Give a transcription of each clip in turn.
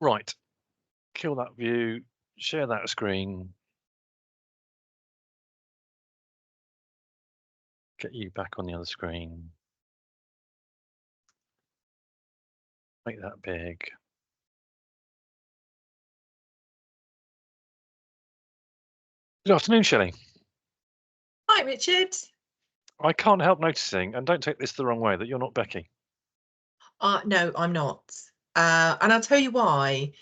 Right, kill that view, share that screen, get you back on the other screen, make that big. Good afternoon, Shelley. Hi, Richard. I can't help noticing, and don't take this the wrong way, that you're not Becky. No, I'm not. And I'll tell you why.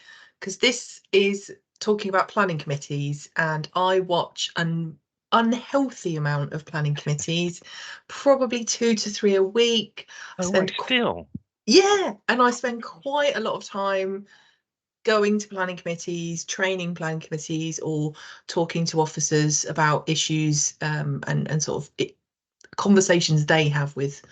Because this is talking about planning committees, and I watch an unhealthy amount of planning committees, probably 2 to 3 a week. I Oh, wait, spend, still? yeah, and I spend quite a lot of time going to planning committees, training planning committees, or talking to officers about issues and sort of conversations they have with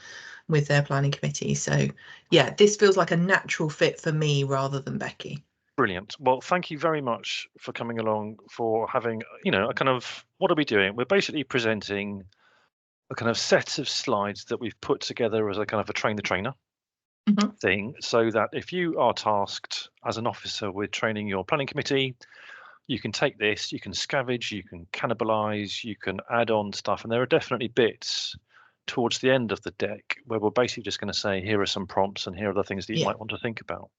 their planning committee. So yeah, this feels like a natural fit for me rather than Becky. Brilliant. Well, thank you very much for coming along, for having, a kind of, what are we doing? We're basically presenting a kind of set of slides that we've put together as a kind of a train the trainer Mhm. thing, so that if you are tasked as an officer with training your planning committee, you can take this, you can scavenge, you can cannibalize, you can add on stuff. And there are definitely bits towards the end of the deck where we're basically just going to say, here are some prompts and here are the things that you Yeah. might want to think about.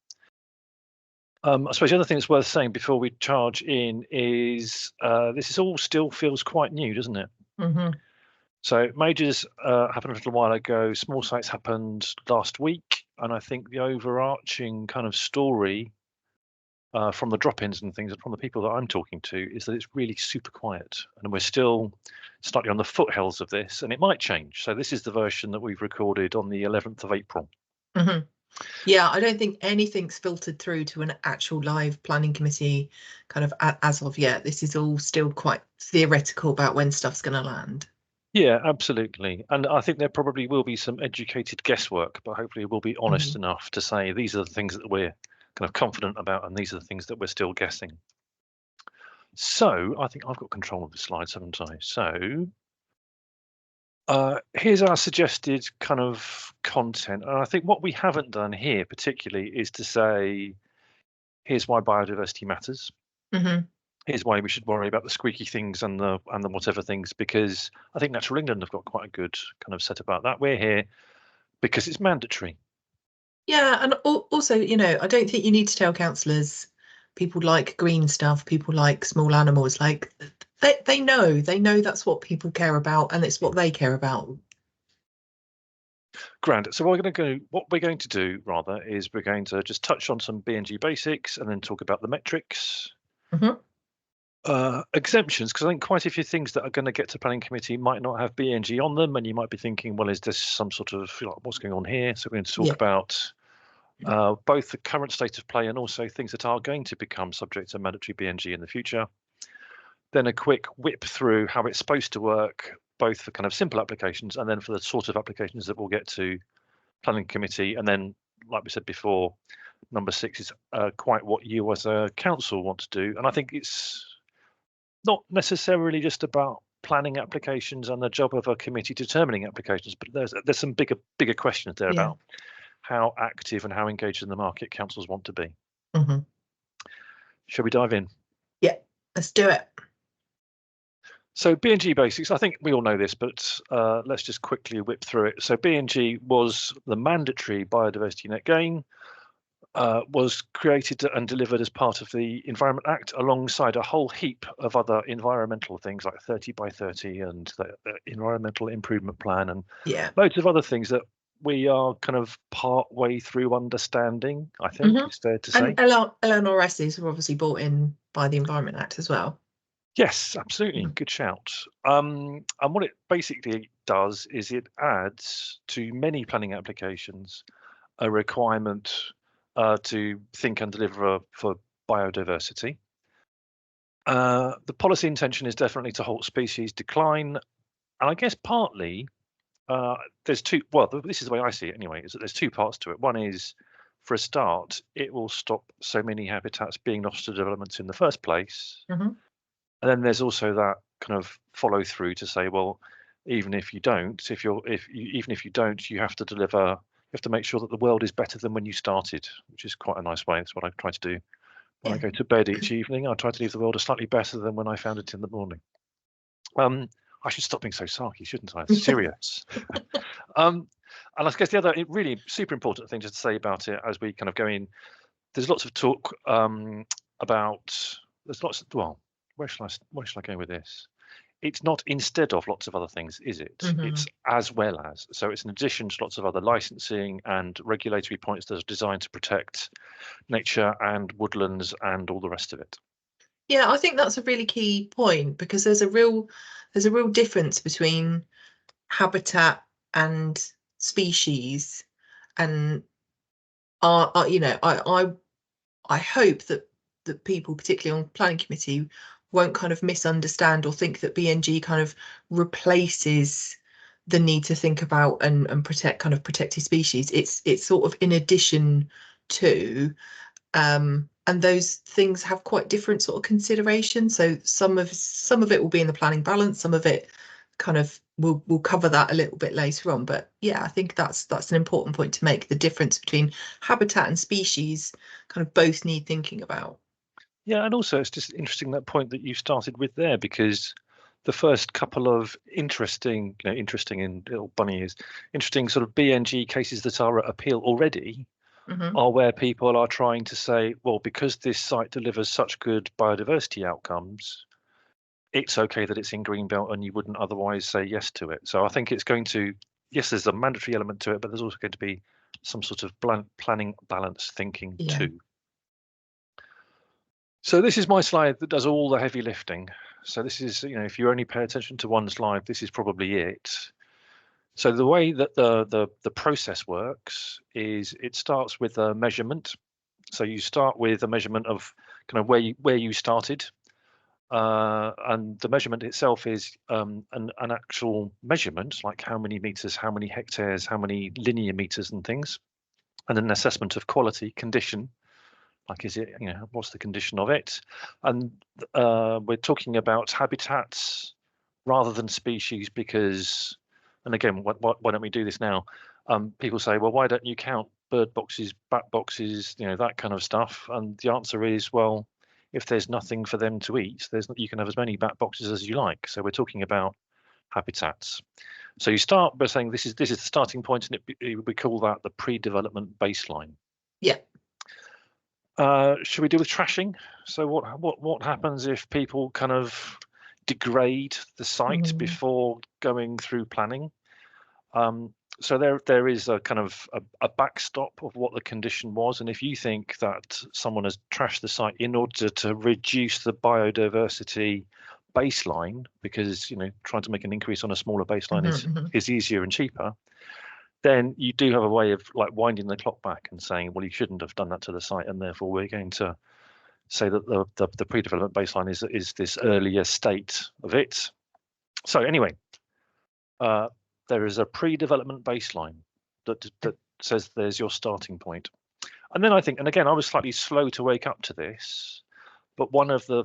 I suppose the other thing that's worth saying before we charge in is this is all still feels quite new, doesn't it? Hmm. So majors happened a little while ago, small sites happened last week, and I think the overarching kind of story from the drop-ins and things and from the people that I'm talking to is that it's really super quiet, and we're still slightly on the foothills of this, and it might change. So this is the version that we've recorded on the 11th of April. Hmm. Yeah, I don't think anything's filtered through to an actual live planning committee kind of as of yet. This is all still quite theoretical about when stuff's going to land. Yeah, absolutely. And I think there probably will be some educated guesswork, but hopefully we'll be honest Mhm. enough to say these are the things that we're kind of confident about, and these are the things that we're still guessing. So I think I've got control of the slides, haven't I? So here's our suggested kind of content. And I think what we haven't done here particularly is to say, here's why biodiversity matters. Mhm. Here's why we should worry about the squeaky things and the whatever things, because I think Natural England have got quite a good kind of set about that. We're here because it's mandatory. Yeah, and also, I don't think you need to tell councillors people like green stuff, people like small animals. Like they know that's what people care about, and it's what they care about. Grand. So what we're going to do rather is we're going to just touch on some BNG basics and then talk about the metrics. Hmm. Exemptions, because I think quite a few things that are going to get to planning committee might not have BNG on them, and you might be thinking, well, is this some sort of what's going on here? So we're going to talk Yeah. about both the current state of play and also things that are going to become subject to mandatory BNG in the future. Then a quick whip through how it's supposed to work, both for kind of simple applications and then for the sort of applications that we'll get to planning committee. And then, like we said before, number 6 is quite what you as a council want to do. And I think it's not necessarily just about planning applications and the job of a committee determining applications, but there's some bigger questions there Yeah. about how active and how engaged in the market councils want to be. Hmm. Shall we dive in? Yeah. Let's do it. So BNG basics, I think we all know this, but let's just quickly whip through it. So BNG was the mandatory biodiversity net gain, was created and delivered as part of the Environment Act alongside a whole heap of other environmental things like 30 by 30 and the Environmental Improvement Plan and Yeah. loads of other things that we are kind of part way through understanding, I think Hmm. it's fair to And say. LNRSs were obviously brought in by the Environment Act as well. Yes, absolutely. Mhm. Good shout. And what it basically does is it adds to many planning applications a requirement to think and deliver for biodiversity. The policy intention is definitely to halt species decline. And I guess partly there's two, well, this is the way I see it anyway, is that there's two parts to it. One is, for a start, it will stop so many habitats being lost to development in the first place. Mhm. And then there's also that kind of follow through to say, well, even if you don't, even if you don't, you have to deliver have to make sure that the world is better than when you started, which is quite a nice way. That's what I try to do. When I go to bed each evening, I try to leave the world a slightly better than when I found it in the morning. I should stop being so sarky, shouldn't I? Serious. And I guess the other really super important thing just to say about it as we kind of go in, there's lots of talk about, there's lots of, well, where shall I go with this? It's not instead of lots of other things, is it? It's as well as. So it's in addition to lots of other licensing and regulatory points that are designed to protect nature and woodlands and all the rest of it. Yeah, I think that's a really key point, because there's a real difference between habitat and species, and I hope that people, particularly on planning committee, won't kind of misunderstand or think that BNG kind of replaces the need to think about and protect kind of protected species. It's sort of in addition to, and those things have quite different sort of considerations. So some of it will be in the planning balance, some of it kind of we'll cover that a little bit later on. But yeah, I think that's an important point to make. The difference between habitat and species kind of both need thinking about. Yeah, and also it's just interesting that point that you started with there, because the first couple of interesting in little bunny ears, interesting sort of BNG cases that are at appeal already are where people are trying to say, well, because this site delivers such good biodiversity outcomes, it's okay that it's in Greenbelt and you wouldn't otherwise say yes to it. So I think it's going to, yes, there's a mandatory element to it, but there's also going to be some sort of planning balance thinking too. So this is my slide that does all the heavy lifting. So this is, if you only pay attention to one slide, this is probably it. So the way that the process works is it starts with a measurement. So you start with a measurement of kind of where you started, and the measurement itself is an actual measurement, like how many meters, how many hectares, how many linear meters and things, and an assessment of quality, condition, like is it, what's the condition of it, and we're talking about habitats rather than species because, and again, why don't we do this now? People say, well, why don't you count bird boxes, bat boxes, that kind of stuff? And the answer is, well, if there's nothing for them to eat, you can have as many bat boxes as you like. So we're talking about habitats. So you start by saying this is the starting point, and we call that the pre-development baseline. Yeah. Should we deal with trashing? So what happens if people kind of degrade the site before going through planning? So there is a kind of a backstop of what the condition was, and if you think that someone has trashed the site in order to reduce the biodiversity baseline, because trying to make an increase on a smaller baseline is easier and cheaper, then you do have a way of like winding the clock back and saying, well, you shouldn't have done that to the site, and therefore we're going to say that the pre-development baseline is this earlier state of it. So anyway, there is a pre-development baseline that says there's your starting point. And then I think, and again, I was slightly slow to wake up to this, but one of the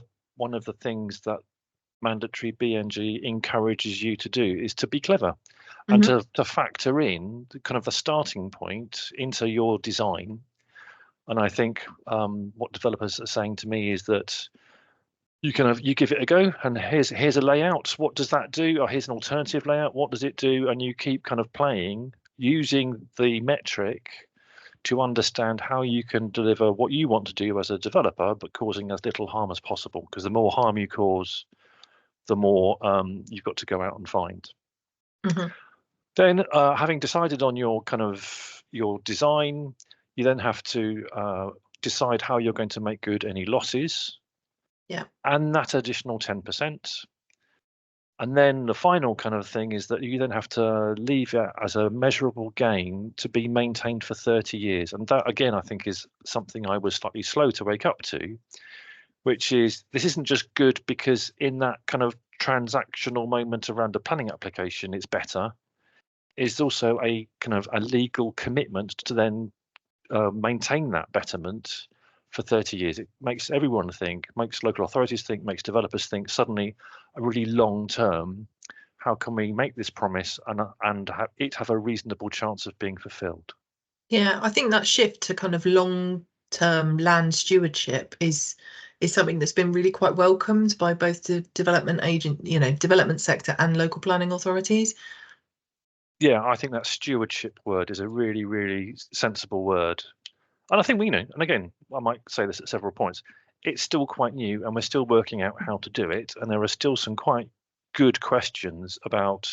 things that mandatory BNG encourages you to do is to be clever and to factor in kind of the starting point into your design. And I think what developers are saying to me is that you give it a go, and here's a layout. What does that do? Or here's an alternative layout. What does it do? And you keep kind of playing using the metric to understand how you can deliver what you want to do as a developer, but causing as little harm as possible. Because the more harm you cause, the more you've got to go out and find. Then, having decided on your design, you then have to decide how you're going to make good any losses. Yeah. And that additional 10%. And then the final kind of thing is that you then have to leave it as a measurable gain to be maintained for 30 years. And that, again, I think is something I was slightly slow to wake up to, which is this isn't just good because in that kind of transactional moment around a planning application, it's better. It's also a kind of a legal commitment to then maintain that betterment for 30 years. It makes everyone think, makes local authorities think, makes developers think suddenly a really long term, how can we make this promise and have it have a reasonable chance of being fulfilled? Yeah, I think that shift to kind of long-term land stewardship is something that's been really quite welcomed by both the development sector and local planning authorities. Yeah, I think that stewardship word is a really, really sensible word. And I think we know, and again, I might say this at several points, it's still quite new and we're still working out how to do it. And there are still some quite good questions about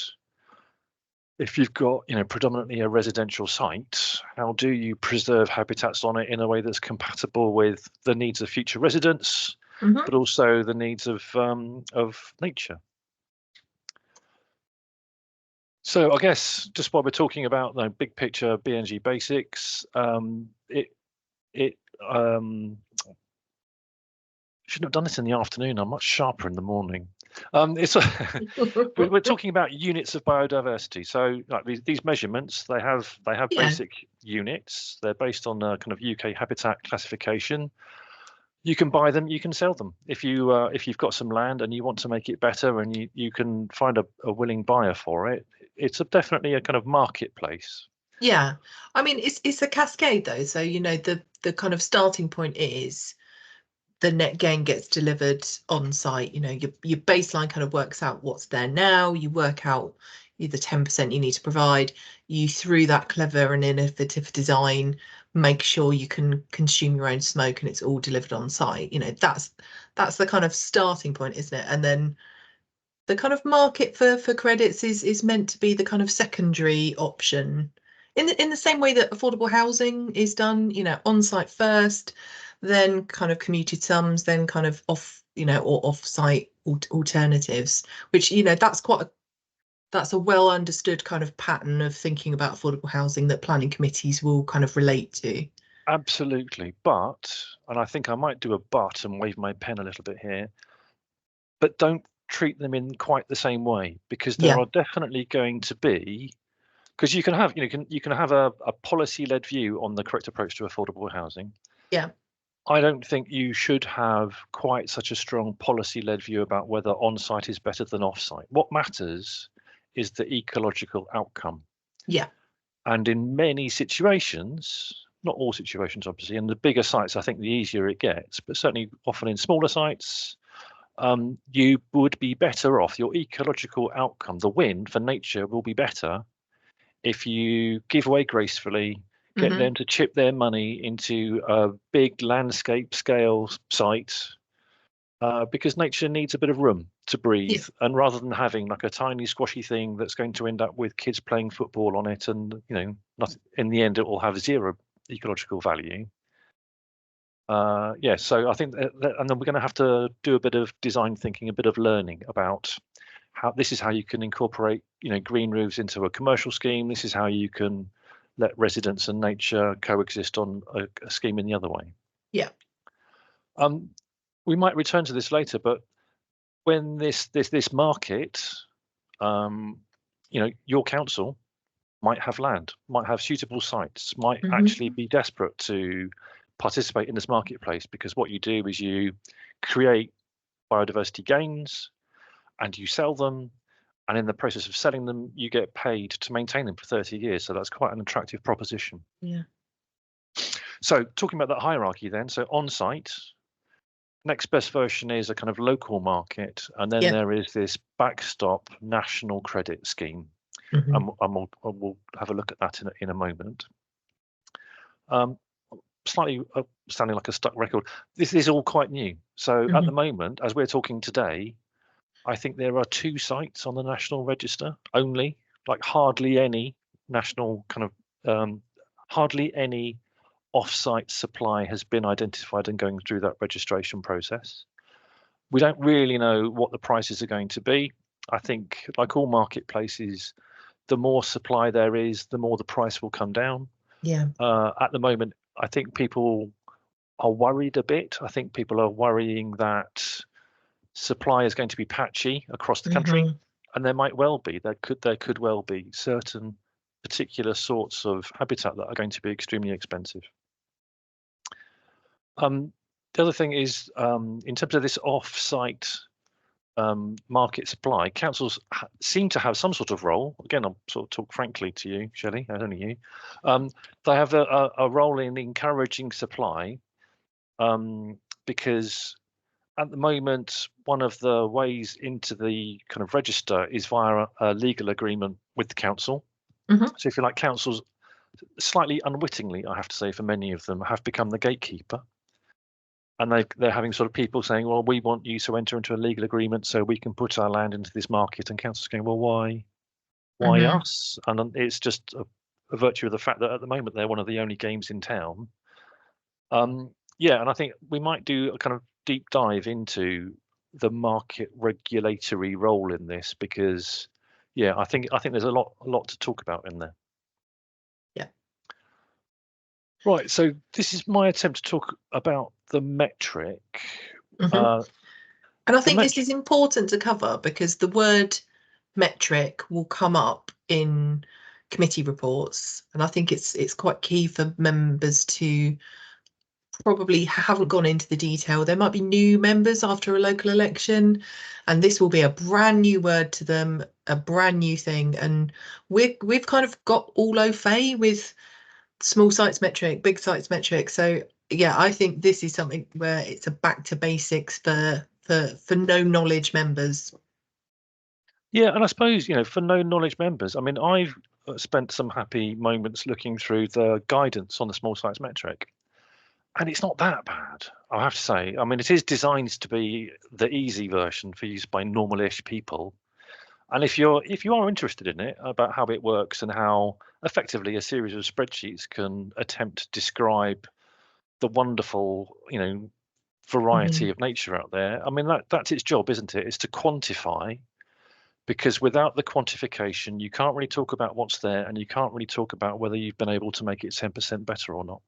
if you've got, predominantly a residential site, how do you preserve habitats on it in a way that's compatible with the needs of future residents, Hmm. but also the needs of nature? So I guess just while we're talking about the big picture BNG basics, it shouldn't have done this in the afternoon. I'm much sharper in the morning. It's we're talking about units of biodiversity. So like these measurements, they have Yeah, basic units. They're based on a kind of UK habitat classification. You can buy them, you can sell them. If you've got some land and you want to make it better, and you can find a willing buyer for it, it's definitely a kind of marketplace. yeah. I mean, it's a cascade though. So, the kind of starting point is the net gain gets delivered on site. Your baseline kind of works out what's there now. You work out the 10% you need to provide. You, through that clever and innovative design, make sure you can consume your own smoke and it's all delivered on site. That's the kind of starting point, isn't it? And then the kind of market for credits is meant to be the kind of secondary option in the same way that affordable housing is done, on site first, then kind of commuted sums, then kind of or off site alternatives, which, that's a well understood kind of pattern of thinking about affordable housing that planning committees will kind of relate to. Absolutely, and I think I might do a but and wave my pen a little bit here, but don't treat them in quite the same way, because there Yeah, are definitely going to be, because you can have you can have a policy-led view on the correct approach to affordable housing. yeah. I don't think you should have quite such a strong policy-led view about whether on-site is better than off-site. What matters is the ecological outcome. Yeah. And in many situations, not all situations, obviously, and the bigger sites, I think the easier it gets, but certainly often in smaller sites, you would be better off. Your ecological outcome, the win for nature, will be better if you give away gracefully, get Hmm. them to chip their money into a big landscape scale site, because nature needs a bit of room to Yeah. breathe. And rather than having like a tiny squashy thing that's going to end up with kids playing football on it, and nothing, in the end, it will have zero ecological value. Yeah, so I think and then we're going to have to do a bit of design thinking, a bit of learning about how this is how you can incorporate, green roofs into a commercial scheme. This is how you can let residents and nature coexist on a scheme in the other way. Yeah. Um, we might return to this later, but when this market, um, your council might have land, might have suitable sites, might actually Hmm. be desperate to participate in this marketplace, because what you do is you create biodiversity gains and you sell them, and in the process of selling them, you get paid to maintain them for 30 years. So that's quite an attractive proposition. Yeah. So talking about that hierarchy then, so on-site, next best version is a kind of local market, and then Yeah. there is this backstop national credit scheme, Hmm. and we'll have a look at that in a moment. Um, Slightly sounding like a stuck record. This is all quite new. So at the Hmm. moment, as we're talking today, I think there are 2 sites on the National Register only, like hardly any national kind of hardly any off-site supply has been identified and going through that registration process. We don't really know what the prices are going to be. I think, like all marketplaces, the more supply there is, the more the price will come down. Yeah. At the moment, I think people are worried a bit. I think people are worrying that supply is going to be patchy across the country, Hmm. and there might well be. There could well be certain particular sorts of habitat that are going to be extremely expensive. The other thing is, in terms of this off-site market supply, councils seem to have some sort of role. Again, I'll sort of talk frankly to you, Shelley, only you. They have a role in encouraging supply, because at the moment, one of the ways into the kind of register is via a legal agreement with the council. So if you like, councils, slightly unwittingly, I have to say, for many of them, have become the gatekeeper. And they're having sort of people saying, well, we want you to enter into a legal agreement so we can put our land into this market. And councils going, well, why us? And it's just a virtue of the fact that at the moment they're one of the only games in town. Yeah, and I think we might do a kind of deep dive into the market regulatory role in this, because yeah, I think there's a lot to talk about in there. Yeah. Right, so this is my attempt to talk about the metric. And I think this is important to cover because the word metric will come up in committee reports, and I think it's quite key for members to probably haven't gone into the detail. There might be new members after a local election, and this will be a brand new word to them, a brand new thing. And we've kind of got all au fait with small sites metric, big sites metric. So yeah, I think this is something where it's a back to basics for no knowledge members. Yeah, and I suppose, for no knowledge members, I mean, I've spent some happy moments looking through the guidance on the small sites metric, and it's not that bad, I have to say. I mean, it is designed to be the easy version for use by normal-ish people. And if you are interested in it, about how it works and how effectively a series of spreadsheets can attempt to describe the wonderful, variety of nature out there. I mean, that's its job, isn't it? It's to quantify, because without the quantification, you can't really talk about what's there, and you can't really talk about whether you've been able to make it 10% better or not.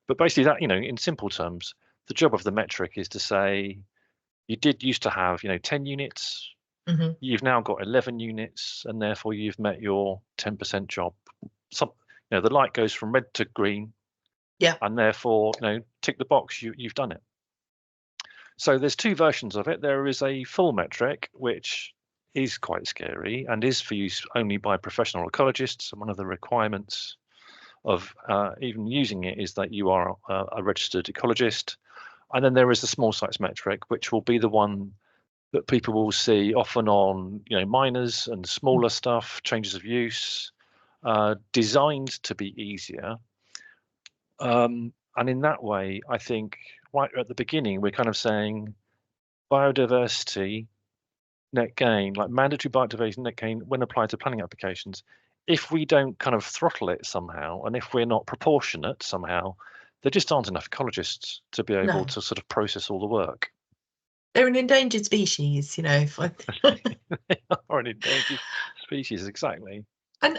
But basically that, in simple terms, the job of the metric is to say, you did used to have, 10 units, you've now got 11 units, and therefore you've met your 10% job. The light goes from red to green. Yeah. And therefore, tick the box, you've done it. So there's two versions of it. There is a full metric, which is quite scary and is for use only by professional ecologists. And one of the requirements of even using it is that you are a registered ecologist. And then there is the small sites metric, which will be the one that people will see often on, minors and smaller stuff, changes of use, designed to be easier. And in that way, I think right at the beginning, we're kind of saying biodiversity net gain, like mandatory biodiversity net gain when applied to planning applications. If we don't kind of throttle it somehow, and if we're not proportionate somehow, there just aren't enough ecologists to be able to sort of process all the work. They're an endangered species, They are an endangered species, exactly. And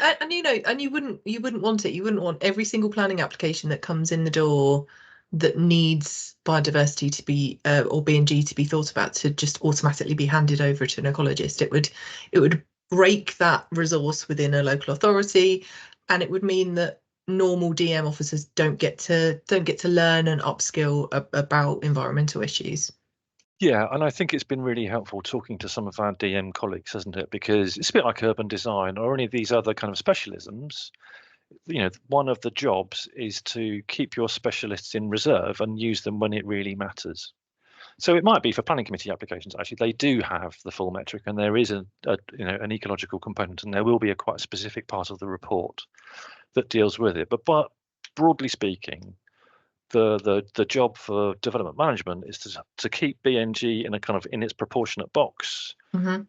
you wouldn't want it. You wouldn't want every single planning application that comes in the door that needs biodiversity to be or BNG to be thought about to just automatically be handed over to an ecologist. It would break that resource within a local authority, and it would mean that normal DM officers don't get to learn and upskill about environmental issues. Yeah, and I think it's been really helpful talking to some of our DM colleagues, hasn't it? Because it's a bit like urban design or any of these other kind of specialisms. One of the jobs is to keep your specialists in reserve and use them when it really matters. So it might be for planning committee applications, actually, they do have the full metric, and there is an ecological component, and there will be a quite specific part of the report that deals with it. But broadly speaking, the job for development management is to keep BNG in a kind of in its proportionate box,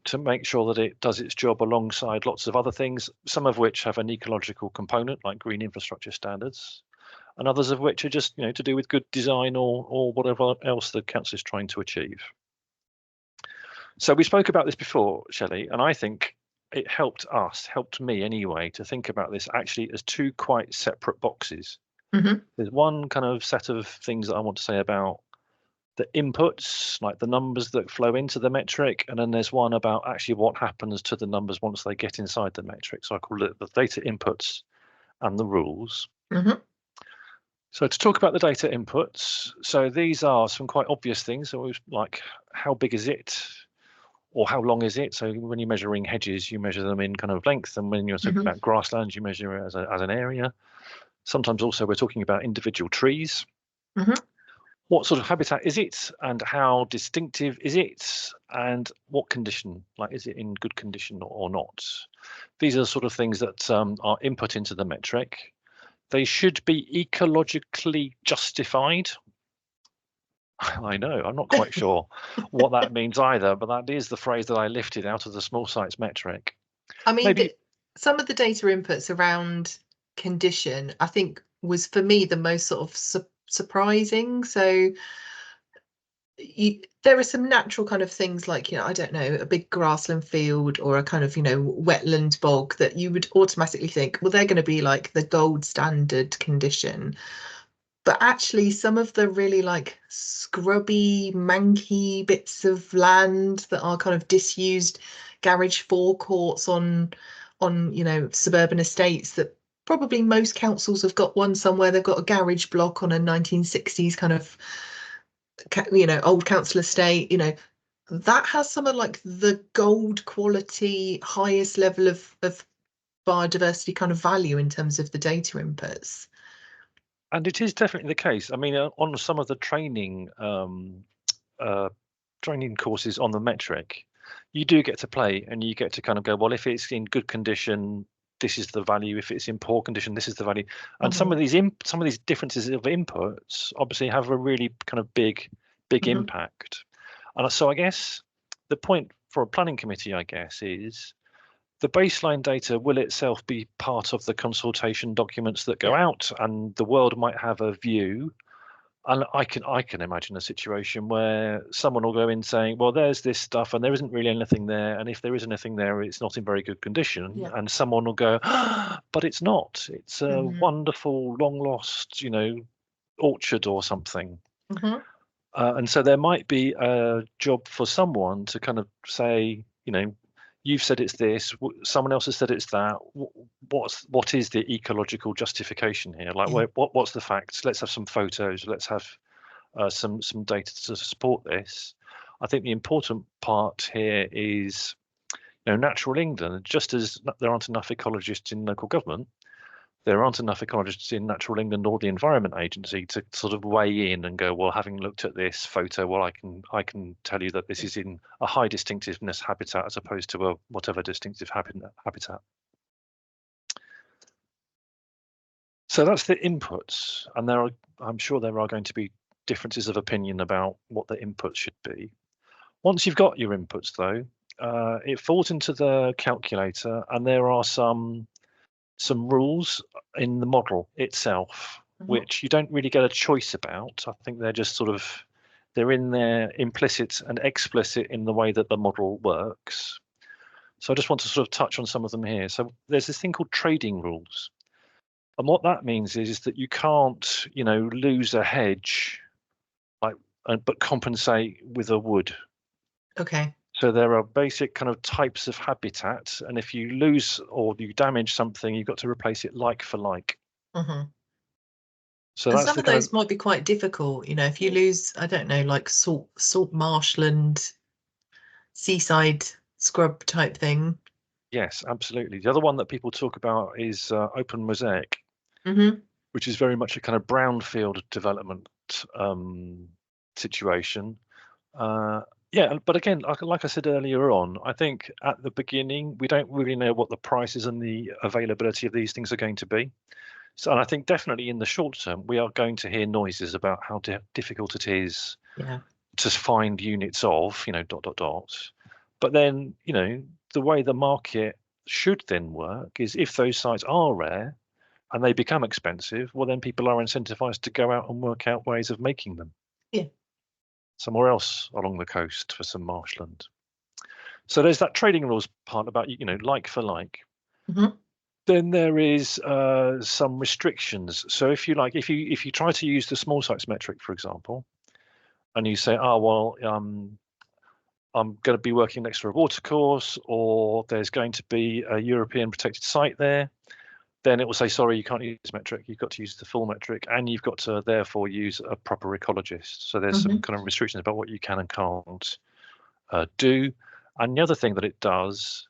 to make sure that it does its job alongside lots of other things, some of which have an ecological component like green infrastructure standards, and others of which are just to do with good design or whatever else the council is trying to achieve. So we spoke about this before, Shelley, and I think it helped me anyway, to think about this actually as two quite separate boxes. There's one kind of set of things that I want to say about the inputs, like the numbers that flow into the metric, and then there's one about actually what happens to the numbers once they get inside the metric. So I call it the data inputs and the rules. So to talk about the data inputs, so these are some quite obvious things. So it was like, how big is it? or how long is it? So when you're measuring hedges, you measure them in kind of length, and when you're talking about grasslands, you measure it as an area. Sometimes also we're talking about individual trees. What sort of habitat is it, and how distinctive is it, and what condition? Like, is it in good condition or not? These are the sort of things that are input into the metric. They should be ecologically justified. I know, I'm not quite sure what that means either, but that is the phrase that I lifted out of the small sites metric. I mean, Maybe some of the data inputs around condition, I think, was for me the most sort of surprising. So there are some natural kind of things like, you know, I don't know, a big grassland field or a kind of, you know, wetland bog that you would automatically think, well, they're going to be like the gold standard condition. But actually, some of the really like scrubby, manky bits of land that are kind of disused garage forecourts on, you know, suburban estates that probably most councils have got one somewhere. They've got a garage block on a 1960s kind of, you know, old council estate, you know, that has some of like the gold quality, highest level of biodiversity kind of value in terms of the data inputs. and it is definitely the case. I mean, on some of the training courses on the metric, you do get to play and you get to kind of go, well, if it's in good condition, this is the value. If it's in poor condition, this is the value. And some of these differences of inputs obviously have a really kind of big impact. And so I guess the point for a planning committee, I guess, is the baseline data will itself be part of the consultation documents that go out, and the world might have a view. And I can imagine a situation where someone will go in saying, well, there's this stuff and there isn't really anything there, and if there is anything there, it's not in very good condition. And someone will go, but it's not. It's a wonderful, long lost, you know, orchard or something. And so there might be a job for someone to kind of say, you know, you've said it's this, someone else has said it's that. What is the ecological justification here? Like, what's the facts? Let's have some photos. Let's have some data to support this. I think the important part here is, you know, natural England. Just as there aren't enough ecologists in local government, there aren't enough ecologists in Natural England or the Environment Agency to sort of weigh in and go, well, having looked at this photo, well, I can tell you that this is in a high distinctiveness habitat as opposed to a whatever distinctive habitat. So that's the inputs, and I'm sure there are going to be differences of opinion about what the inputs should be. Once you've got your inputs, though, it falls into the calculator, and there are some rules in the model itself, which you don't really get a choice about. I think they're just sort of, they're in there implicit and explicit in the way that the model works. So I just want to sort of touch on some of them here. So there's this thing called trading rules. And what that means is that you can't, you know, lose a hedge, like, but compensate with a wood. Okay. So there are basic kind of types of habitat, and if you lose or you damage something, you've got to replace it like for like. So and that's some the of kind those might be quite difficult, you know, if you lose, I don't know, like salt marshland, seaside scrub type thing. Yes, absolutely. The other one that people talk about is open mosaic, which is very much a kind of brownfield development situation. Yeah, but again, like I said earlier on, I think at the beginning, we don't really know what the prices and the availability of these things are going to be. So, and I think definitely in the short term, we are going to hear noises about how difficult it is to find units of, you know, ... But then, you know, the way the market should then work is if those sites are rare and they become expensive, well, then people are incentivized to go out and work out ways of making them. Somewhere else along the coast for some marshland. So there's that trading rules part about, you know, like for like. Then there is some restrictions. So if you like, if you try to use the small sites metric, for example, and you say, oh well, I'm going to be working next to a watercourse, or there's going to be a European protected site there, then it will say, sorry, you can't use this metric. You've got to use the full metric, and you've got to therefore use a proper ecologist. So there's some kind of restrictions about what you can and can't do. And the other thing that it does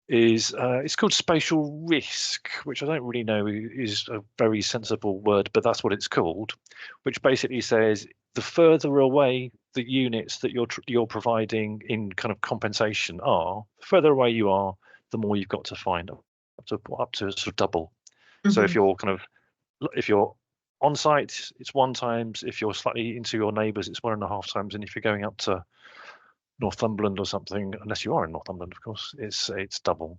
is it's called spatial risk, which I don't really know is a very sensible word, but that's what it's called, which basically says the further away the units that you're providing in kind of compensation are, the further away you are, the more you've got to find, up to sort of double. So if you're on site, it's 1 times. If you're slightly into your neighbours, it's 1.5 times. And if you're going up to Northumberland or something, unless you are in Northumberland, of course, it's double.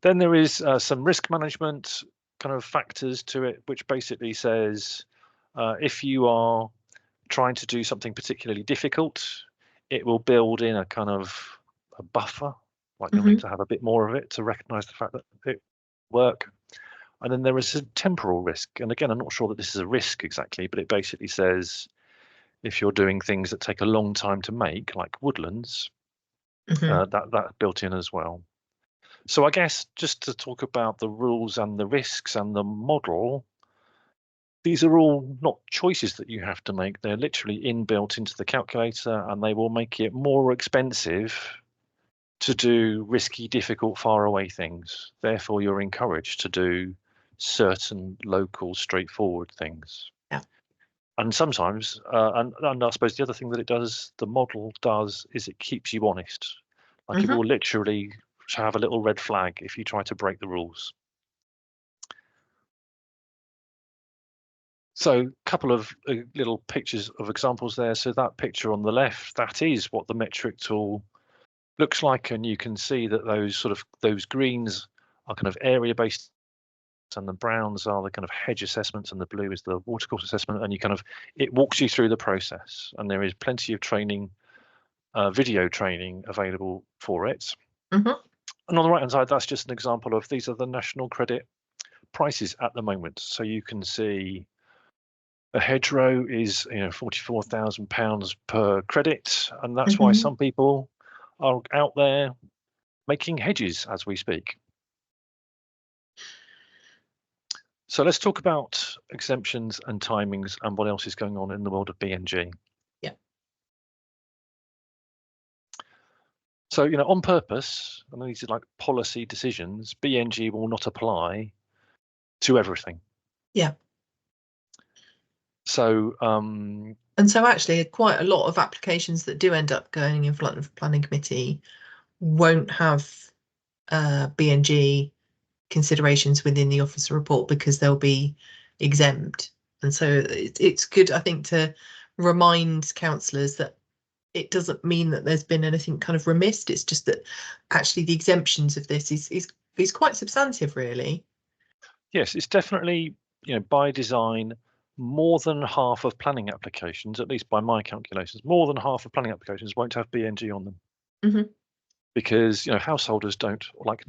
Then there is some risk management kind of factors to it, which basically says if you are trying to do something particularly difficult, it will build in a kind of a buffer, like you'll need to have a bit more of it to recognise the fact that it work. And then there is a temporal risk. And again, I'm not sure that this is a risk exactly, but it basically says if you're doing things that take a long time to make, like woodlands, that's built in as well. So I guess just to talk about the rules and the risks and the model, these are all not choices that you have to make. They're literally inbuilt into the calculator, and they will make it more expensive to do risky, difficult, far away things. Therefore, you're encouraged to do certain local, straightforward things. Yeah. And sometimes, and I suppose the other thing that it does, the model does, is it keeps you honest. Like it will literally have a little red flag if you try to break the rules. So a couple of little pictures of examples there. So that picture on the left, that is what the metric tool looks like. And you can see that those greens are kind of area based, and the browns are the kind of hedge assessments, and the blue is the watercourse assessment. And it walks you through the process, and there is plenty of training, video training available for it. And on the right hand side, that's just an example of these are the national credit prices at the moment. So you can see a hedgerow is £44,000 per credit, and that's why some people are out there making hedges as we speak. So let's talk about exemptions and timings and what else is going on in the world of BNG. Yeah. So, on purpose, and these are like policy decisions, BNG will not apply to everything. Yeah. So, and so actually quite a lot of applications that do end up going in front of planning committee won't have BNG considerations within the officer report because they'll be exempt. And so it's good, I think, to remind councillors that it doesn't mean that there's been anything kind of remiss. It's just that actually the exemptions of this is quite substantive, really. Yes, it's definitely, by design, more than half of planning applications, at least by my calculations, more than half of planning applications won't have BNG on them. Because, householders don't, like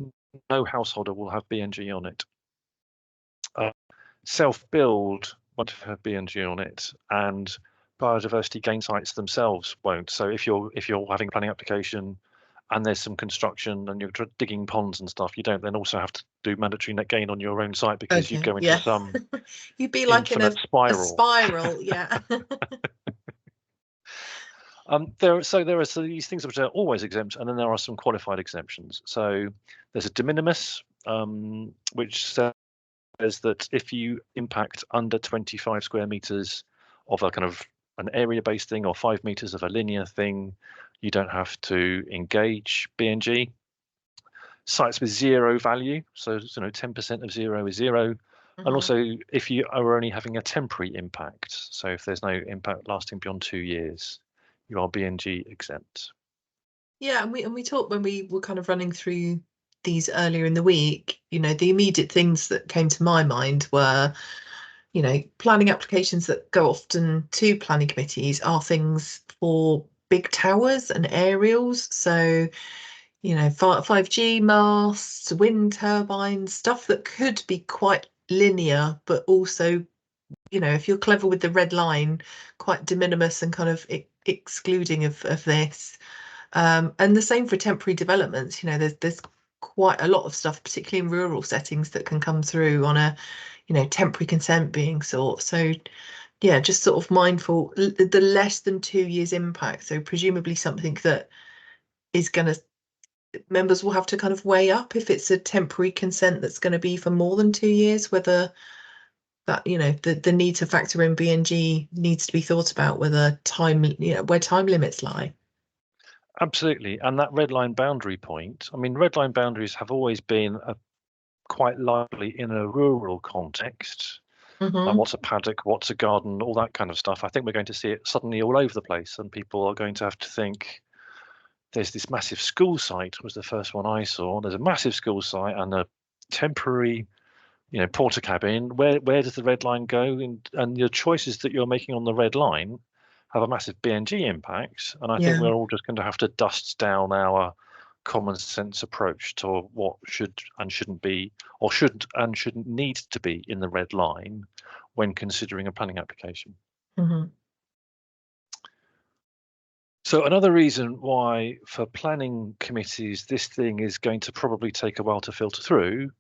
no householder will have BNG on it. Self-build won't have BNG on it, and biodiversity gain sites themselves won't. So if you're having a planning application and there's some construction and you're digging ponds and stuff, you don't then also have to do mandatory net gain on your own site because you go into some you'd be like in a spiral. Yeah. There are these things which are always exempt, and then there are some qualified exemptions. So there's a de minimis, which says that if you impact under 25 square meters of a kind of an area-based thing or 5 meters of a linear thing, you don't have to engage BNG. Sites with zero value, so 10% of zero is zero. And also if you are only having a temporary impact, so if there's no impact lasting beyond 2 years, you are BNG exempt. Yeah, and we talked when we were kind of running through these earlier in the week, the immediate things that came to my mind were, planning applications that go often to planning committees are things for big towers and aerials. So, 5G masts, wind turbines, stuff that could be quite linear, but also, if you're clever with the red line, quite de minimis and kind of excluding of this. And the same for temporary developments. There's quite a lot of stuff, particularly in rural settings, that can come through on a, temporary consent being sought. So yeah, just sort of mindful the less than 2 years impact. So presumably something that going to, members will have to kind of weigh up if it's a temporary consent that's going to be for more than 2 years, whether that, the need to factor in BNG needs to be thought about, whether time, where time limits lie. Absolutely. And that red line boundary point, I mean, red line boundaries have always been quite lively in a rural context. And what's a paddock, what's a garden, all that kind of stuff. I think we're going to see it suddenly all over the place, and people are going to have to think, there's this massive school site, was the first one I saw. There's a massive school site and a temporary, porter cabin. Where does the red line go? And your choices that you're making on the red line have a massive BNG impact. And I think we're all just going to have to dust down our common sense approach to what should and shouldn't be, or should and shouldn't need to be in the red line when considering a planning application. So another reason why for planning committees this thing is going to probably take a while to filter through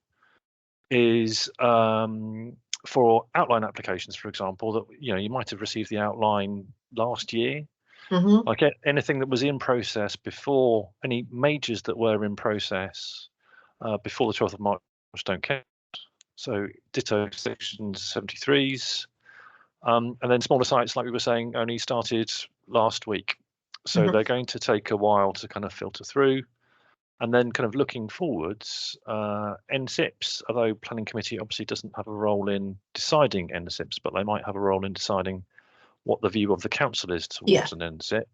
is for outline applications, for example, that you might have received the outline last year. Like anything that was in process before, any majors that were in process before the 12th of March don't count. So ditto sections 73s. And then smaller sites, like we were saying, only started last week. So they're going to take a while to kind of filter through. And then kind of looking forwards, NSIPs, although Planning Committee obviously doesn't have a role in deciding NSIPs, but they might have a role in deciding what the view of the council is towards an NSIP.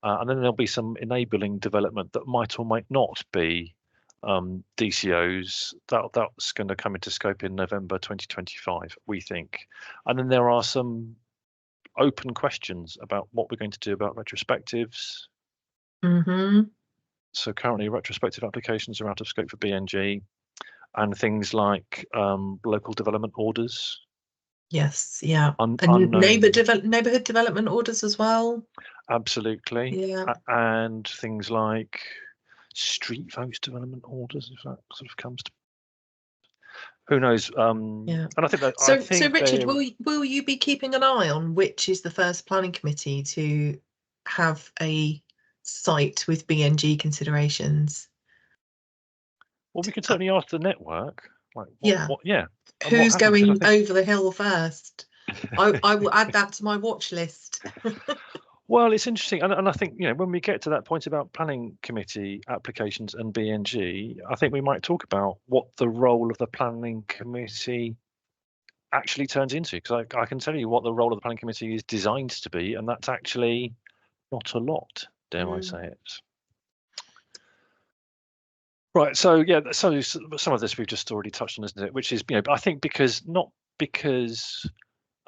And then there'll be some enabling development that might or might not be DCOs. That's going to come into scope in November 2025, we think. And then there are some open questions about what we're going to do about retrospectives. So currently retrospective applications are out of scope for BNG, and things like local development orders. Yes, yeah. And neighbourhood development orders as well. Absolutely. Yeah. And things like street vote development orders, if that sort of comes to, who knows? Yeah. And I think that so Richard, will you be keeping an eye on which is the first planning committee to have a site with BNG considerations? Well, we could certainly ask the network. Like, who's going over the hill first? I will add that to my watch list. Well, it's interesting, and I think when we get to that point about planning committee applications and BNG, I think we might talk about what the role of the planning committee actually turns into, because I can tell you what the role of the planning committee is designed to be, and that's actually not a lot, dare I say it. Right, so so some of this we've just already touched on, isn't it? Which is, I think because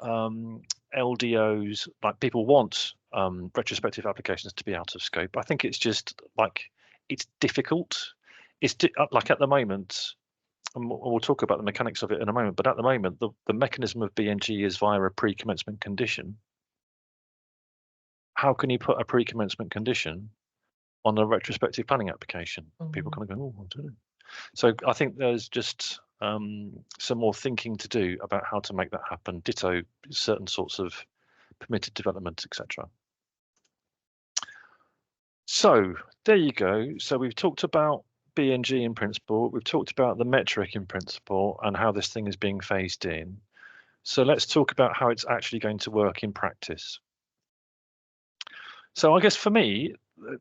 LDOs, like people want retrospective applications to be out of scope. I think it's just like it's difficult. It's like at the moment, and we'll talk about the mechanics of it in a moment. But at the moment, the mechanism of BNG is via a pre-commencement condition. How can you put a pre-commencement condition on a retrospective planning application? People kind of go, oh, I don't know. So I think there's just some more thinking to do about how to make that happen. Ditto certain sorts of permitted development, etc. So there you go. So we've talked about BNG in principle. We've talked about the metric in principle and how this thing is being phased in. So let's talk about how it's actually going to work in practice. So I guess for me,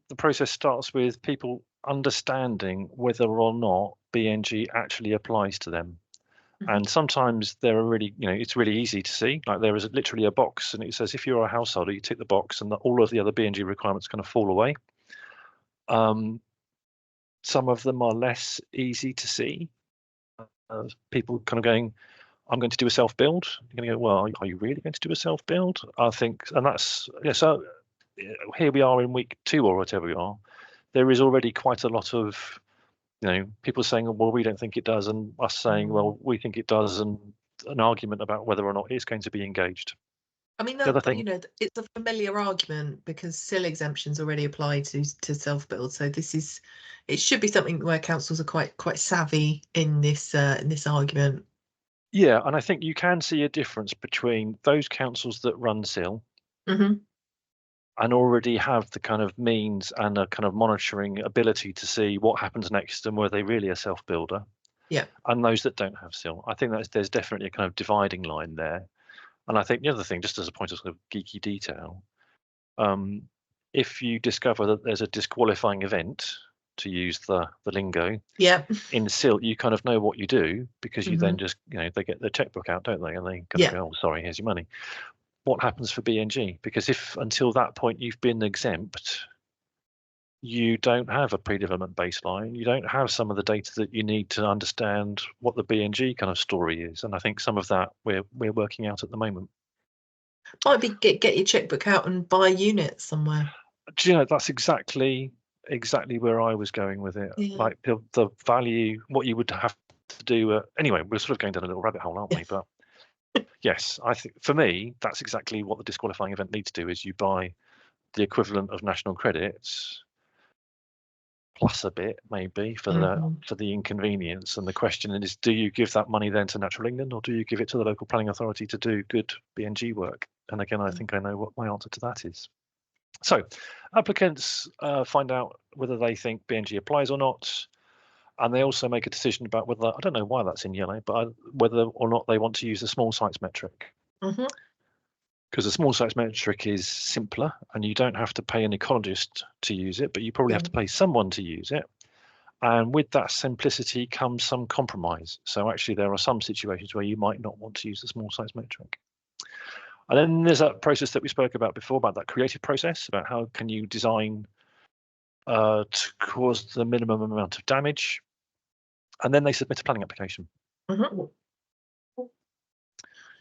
the process starts with people understanding whether or not BNG actually applies to them. And sometimes there are really, it's really easy to see. Like there is literally a box and it says if you're a householder, you tick the box and all of the other BNG requirements kind of fall away. Some of them are less easy to see. People kind of going, I'm going to do a self-build. You're going to go, well, are you really going to do a self-build? I think, and that's, so here we are in week 2 or whatever we are. There is already quite a lot of, people saying, well, we don't think it does, and us saying, well, we think it does, and an argument about whether or not it's going to be engaged. I mean, it's a familiar argument because SIL exemptions already apply to self-build. So it should be something where councils are quite savvy in this argument. Yeah, and I think you can see a difference between those councils that run SIL and already have the kind of means and a kind of monitoring ability to see what happens next and were they really a self-builder, Yeah. and those that don't have SIL. I think there's definitely a kind of dividing line there. And I think the other thing, just as a point of sort of geeky detail, if you discover that there's a disqualifying event, to use the lingo, Yeah. in SIL, you kind of know what you do, because you then Mhm. just, they get their checkbook out, don't they? And they kind of Yeah. go, oh, sorry, here's your money. What happens for BNG? Because if until that point you've been exempt, you don't have a pre-development baseline. You don't have some of the data that you need to understand what the BNG kind of story is. And I think some of that we're working out at the moment. Might be get your checkbook out and buy units somewhere. Do you know, that's exactly where I was going with it. Yeah. Like the value, what you would have to do. Anyway, we're sort of going down a little rabbit hole, aren't Yeah. we? But yes, I think for me, that's exactly what the disqualifying event needs to do, is you buy the equivalent of national credits plus a bit, maybe, for the inconvenience. And the question is, do you give that money then to Natural England, or do you give it to the local planning authority to do good BNG work? And again, I think I know what my answer to that is. So applicants find out whether they think BNG applies or not, and they also make a decision about whether, I don't know why that's in yellow, but whether or not they want to use the small sites metric. Because the small sites metric is simpler, and you don't have to pay an ecologist to use it, but you probably have to pay someone to use it. And with that simplicity comes some compromise. So actually there are some situations where you might not want to use the small size metric. And then there's that process that we spoke about before, about that creative process, about how can you design to cause the minimum amount of damage. And then they submit a planning application.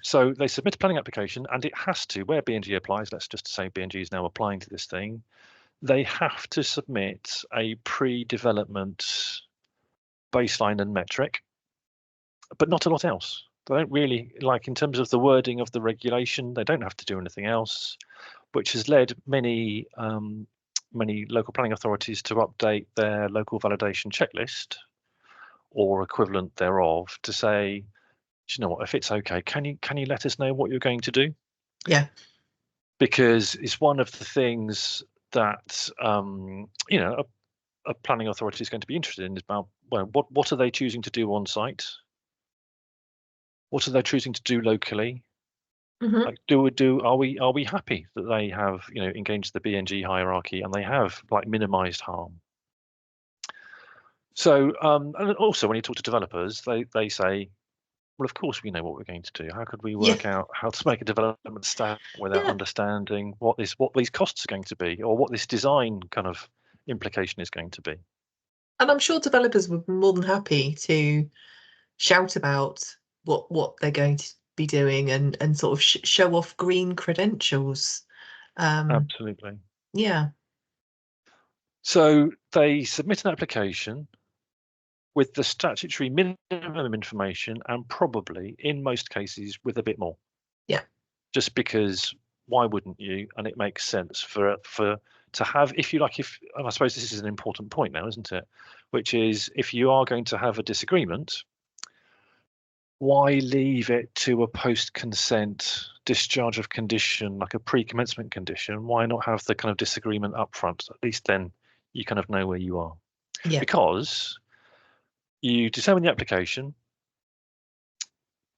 So they submit a planning application, and it has to, where BNG applies, let's just say BNG is now applying to this thing, they have to submit a pre-development baseline and metric, but not a lot else. They don't really, like, in terms of the wording of the regulation, they don't have to do anything else, which has led many local planning authorities to update their local validation checklist or equivalent thereof to say, do you know what, if it's okay, can you let us know what you're going to do? Yeah. Because it's one of the things that a planning authority is going to be interested in, is about, well, what are they choosing to do on site? What are they choosing to do locally? Like, are we happy that they have engaged the BNG hierarchy and they have like minimized harm? So and also when you talk to developers, they say, well, of course we know what we're going to do. How could we work out how to make a development stack without understanding what these costs are going to be, or what this design kind of implication is going to be? And I'm sure developers would be more than happy to shout about what they're going to be doing and sort of show off green credentials. Absolutely. Yeah. So they submit an application with the statutory minimum information, and probably in most cases with a bit more. Yeah. Just because why wouldn't you? And it makes sense for to have, if you like, and I suppose this is an important point now, isn't it? Which is, if you are going to have a disagreement, why leave it to a post-consent discharge of condition, like a pre-commencement condition? Why not have the kind of disagreement up front? At least then you kind of know where you are. Yeah. Because you determine the application.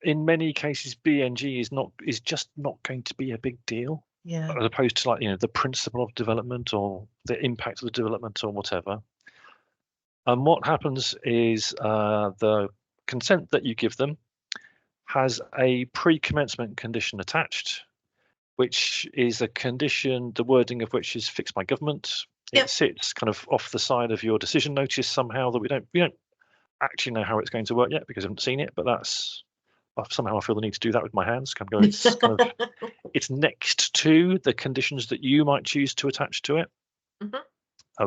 In many cases, BNG is just not going to be a big deal. Yeah. As opposed to, like, the principle of development or the impact of the development or whatever. And what happens is the consent that you give them has a pre-commencement condition attached, which is a condition, the wording of which is fixed by government. It sits kind of off the side of your decision notice somehow, that we don't actually know how it's going to work yet because I haven't seen it, but that's somehow I feel the need to do that with my hands. It's next to the conditions that you might choose to attach to it,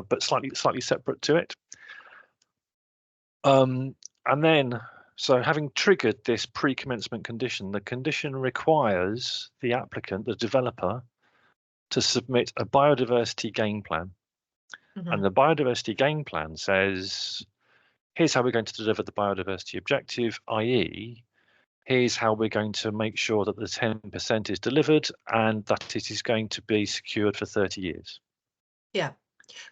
but slightly separate to it. And then, so having triggered this pre-commencement condition, the condition requires the applicant, the developer, to submit a biodiversity gain plan. And the biodiversity gain plan says, here's how we're going to deliver the biodiversity objective, i.e., Here's how we're going to make sure that the 10% is delivered and that it is going to be secured for 30 years. Yeah.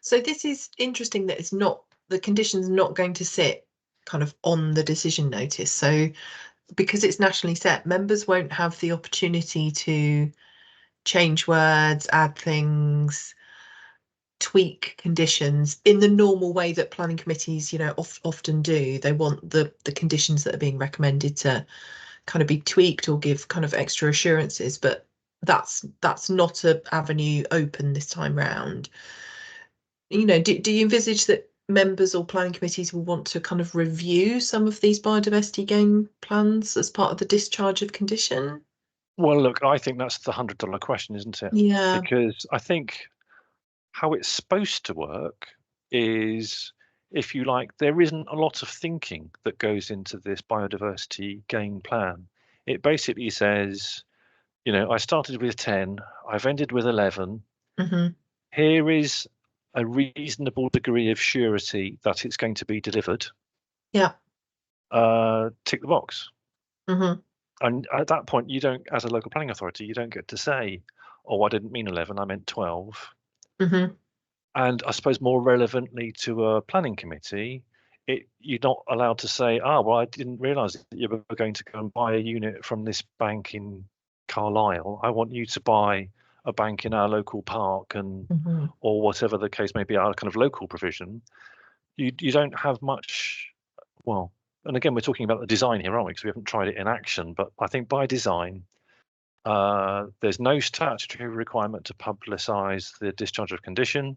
So this is interesting that it's not, the condition's not going to sit kind of on the decision notice. So because it's nationally set, members won't have the opportunity to change words, add things, tweak conditions in the normal way that planning committees, you know, often do. They want the conditions that are being recommended to kind of be tweaked or give kind of extra assurances, but that's not an avenue open this time round. You know, do you envisage that members or planning committees will want to kind of review some of these biodiversity game plans as part of the discharge of condition? Well, look, I think that's the $100 question, isn't it? Yeah. Because I think how it's supposed to work is, if you like, there isn't a lot of thinking that goes into this biodiversity game plan. It basically says, you know, I started with 10, I've ended with 11. Mm-hmm. Here is a reasonable degree of surety that it's going to be delivered. Yeah. Tick the box. Mm-hmm. And at that point, you don't, as a local planning authority, you don't get to say, oh, I didn't mean 11, I meant 12. Mm-hmm. And I suppose more relevantly to a planning committee, you're not allowed to say, well, I didn't realise that you were going to go and buy a unit from this bank in Carlisle. I want you to buy a bank in our local park, and Mm-hmm. or whatever the case may be, our kind of local provision. You don't have much. Well, and again, we're talking about the design here, aren't we? Because we haven't tried it in action. But I think by design, there's no statutory requirement to publicise the discharge of condition.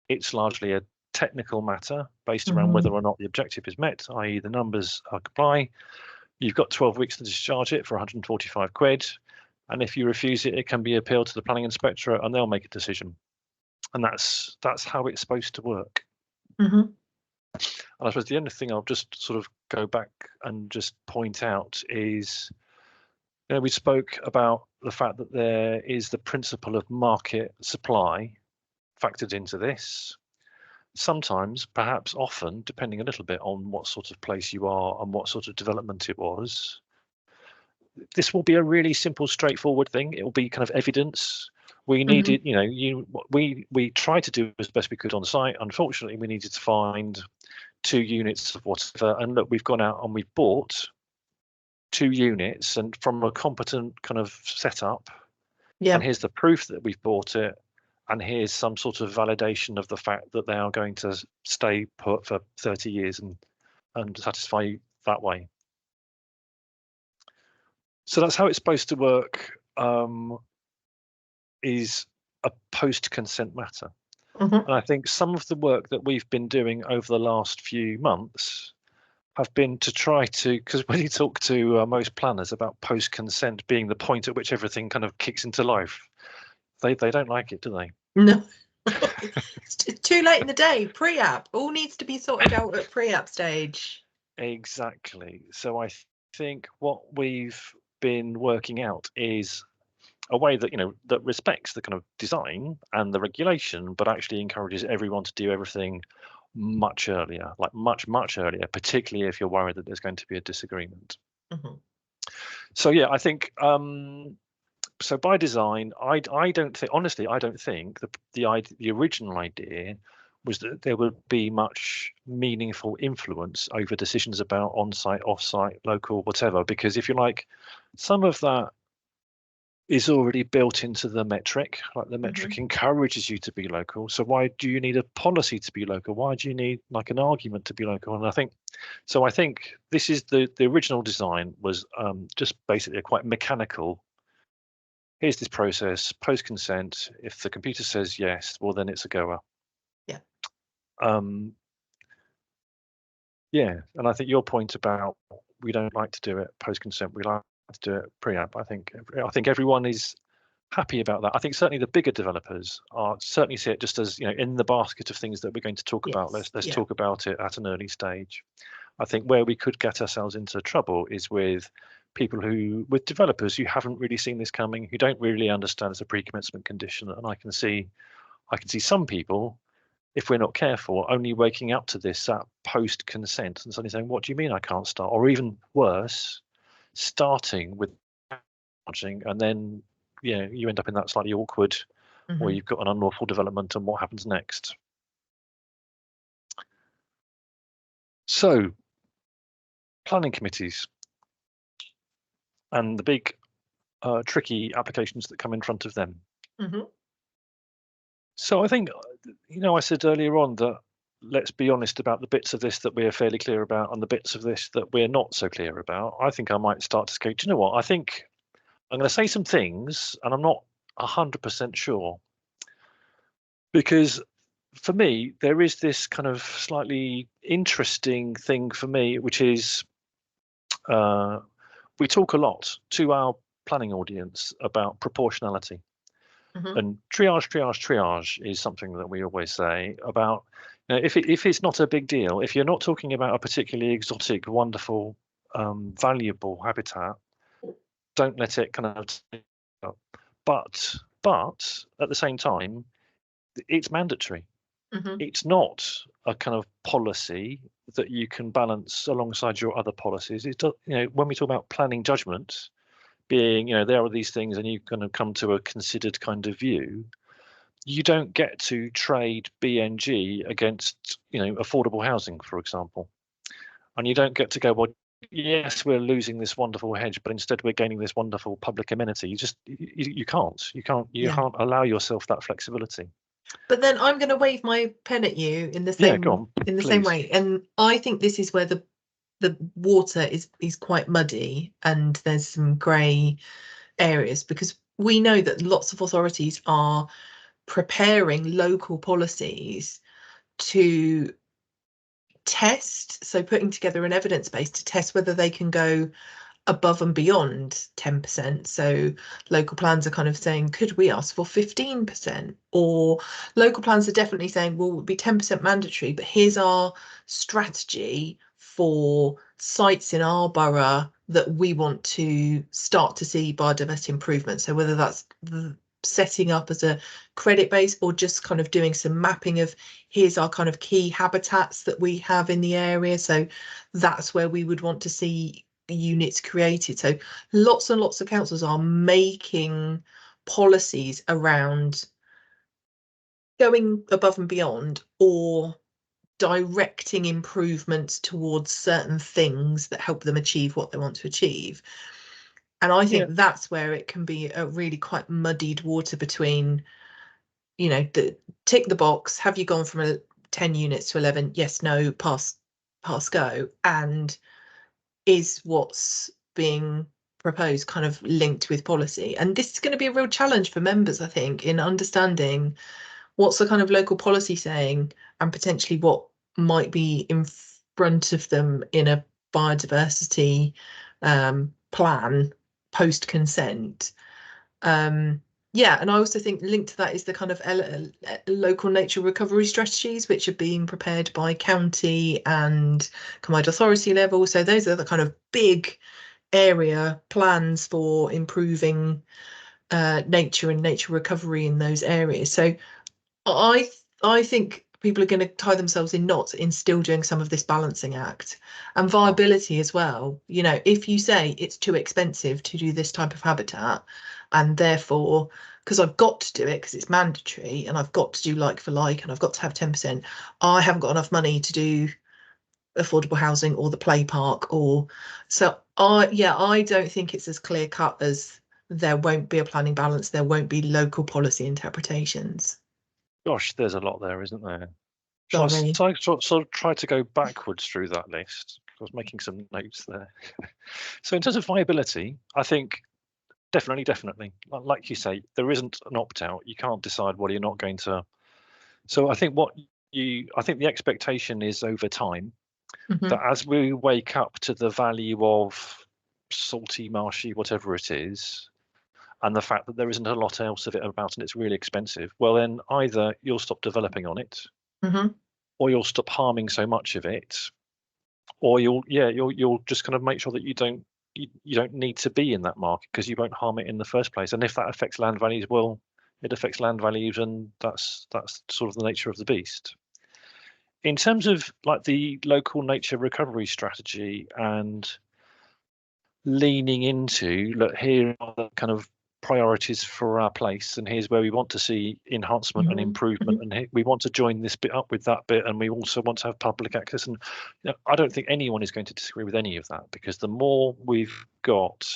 It's largely a technical matter based around whether or not the objective is met, i.e. the numbers are comply. You've got 12 weeks to discharge it for 145 quid. And if you refuse it, it can be appealed to the planning inspectorate and they'll make a decision. And that's how it's supposed to work. Mm-hmm. And I suppose the only thing I'll just sort of go back and just point out is, you know, we spoke about the fact that there is the principle of market supply factored into this. Sometimes, perhaps often, depending a little bit on what sort of place you are and what sort of development it was, this will be a really simple, straightforward thing. It will be kind of evidence. We needed, you know, we tried to do as best we could on site. Unfortunately, we needed to find 2 units of whatever. And look, we've gone out and we've bought 2 units, and from a competent kind of setup. Yeah. And here's the proof that we've bought it. And here's some sort of validation of the fact that they are going to stay put for 30 years and satisfy you that way. So that's how it's supposed to work, is a post-consent matter. Mm-hmm. And I think some of the work that we've been doing over the last few months have been to try to, because when you talk to most planners about post-consent being the point at which everything kind of kicks into life, they don't like it, do they? No. It's too late in the day. Pre-app all needs to be sorted out at pre-app stage. Exactly. So I think what we've been working out is a way that, you know, that respects the kind of design and the regulation, but actually encourages everyone to do everything much earlier, like much earlier, particularly if you're worried that there's going to be a disagreement. Mm-hmm. So yeah, I think so by design, I don't think, honestly, I don't think the original idea was that there would be much meaningful influence over decisions about on-site, off-site, local, whatever, because if you like, some of that is already built into the metric. Like the metric encourages you to be local. So why do you need a policy to be local? Why do you need like an argument to be local? And I think this is the original design was just basically a quite mechanical. Here's this process, post consent. If the computer says yes, well then it's a goer. Yeah. Yeah, and I think your point about we don't like to do it post consent, we like to do it pre-app. I think everyone is happy about that. I think certainly the bigger developers are certainly see it just as, you know, in the basket of things that we're going to talk about. Let's talk about it at an early stage. I think where we could get ourselves into trouble is with with developers who haven't really seen this coming, who don't really understand it's a pre-commencement condition. And I can see some people, if we're not careful, only waking up to this at post consent and suddenly saying, what do you mean I can't start? Or even worse, starting with charging, and then you end up in that slightly awkward, where you've got an unlawful development, and what happens next. So, planning committees and the big tricky applications that come in front of them. So I think, I said earlier on that let's be honest about the bits of this that we're fairly clear about and the bits of this that we're not so clear about. I think I might start to go, do you know what? I think I'm going to say some things and I'm not 100% sure. Because for me, there is this kind of slightly interesting thing for me, which is we talk a lot to our planning audience about proportionality. And triage is something that we always say about, if it's not a big deal, if you're not talking about a particularly exotic, wonderful, valuable habitat, don't let it kind of. But at the same time, it's mandatory. It's not a kind of policy that you can balance alongside your other policies. It does, when we talk about planning judgment, being, there are these things and you kind of come to a considered kind of view, you don't get to trade BNG against, affordable housing, for example. And you don't get to go, well, yes, we're losing this wonderful hedge, but instead we're gaining this wonderful public amenity. You can't allow yourself that flexibility. But then I'm going to wave my pen at you in the same way, and I think this is where the water is quite muddy and there's some grey areas, because we know that lots of authorities are preparing local policies to test, so putting together an evidence base to test whether they can go above and beyond 10%. So local plans are kind of saying, could we ask for 15%? Or local plans are definitely saying, well, it would be 10% mandatory, but here's our strategy for sites in our borough that we want to start to see biodiversity improvement. So whether that's setting up as a credit base or just kind of doing some mapping of, here's our kind of key habitats that we have in the area. So that's where we would want to see units created. So lots and lots of councils are making policies around going above and beyond or directing improvements towards certain things that help them achieve what they want to achieve. And I think that's where it can be a really quite muddied water between, the tick the box, have you gone from 10 units to 11? Yes, no, pass, go. And is what's being proposed kind of linked with policy? And this is going to be a real challenge for members, I think, in understanding what's the kind of local policy saying and potentially what might be in front of them in a biodiversity plan post consent. And I also think linked to that is the kind of local nature recovery strategies, which are being prepared by county and combined authority level. So those are the kind of big area plans for improving nature and nature recovery in those areas. So I think people are going to tie themselves in knots in still doing some of this balancing act and viability as well. If you say it's too expensive to do this type of habitat, and therefore, because I've got to do it because it's mandatory and I've got to do like for like and I've got to have 10%, I haven't got enough money to do affordable housing or the play park. Or so I don't think it's as clear cut as there won't be a planning balance, there won't be local policy interpretations. Gosh, there's a lot there, isn't there? Sorry. So I sort of try to go backwards through that list. I was making some notes there. So in terms of viability, I think definitely, like you say, there isn't an opt-out. You can't decide what you're not going to. So I think I think the expectation is over time that as we wake up to the value of salty, marshy, whatever it is, and the fact that there isn't a lot else of it about and it's really expensive, well then either you'll stop developing on it, or you'll stop harming so much of it, or you'll just kind of make sure that you don't need to be in that market because you won't harm it in the first place. And if that affects land values, well, it affects land values, and that's sort of the nature of the beast. In terms of like the local nature recovery strategy and leaning into, look, here are the kind of priorities for our place, and here's where we want to see enhancement and improvement, and we want to join this bit up with that bit, and we also want to have public access. And I don't think anyone is going to disagree with any of that, because the more we've got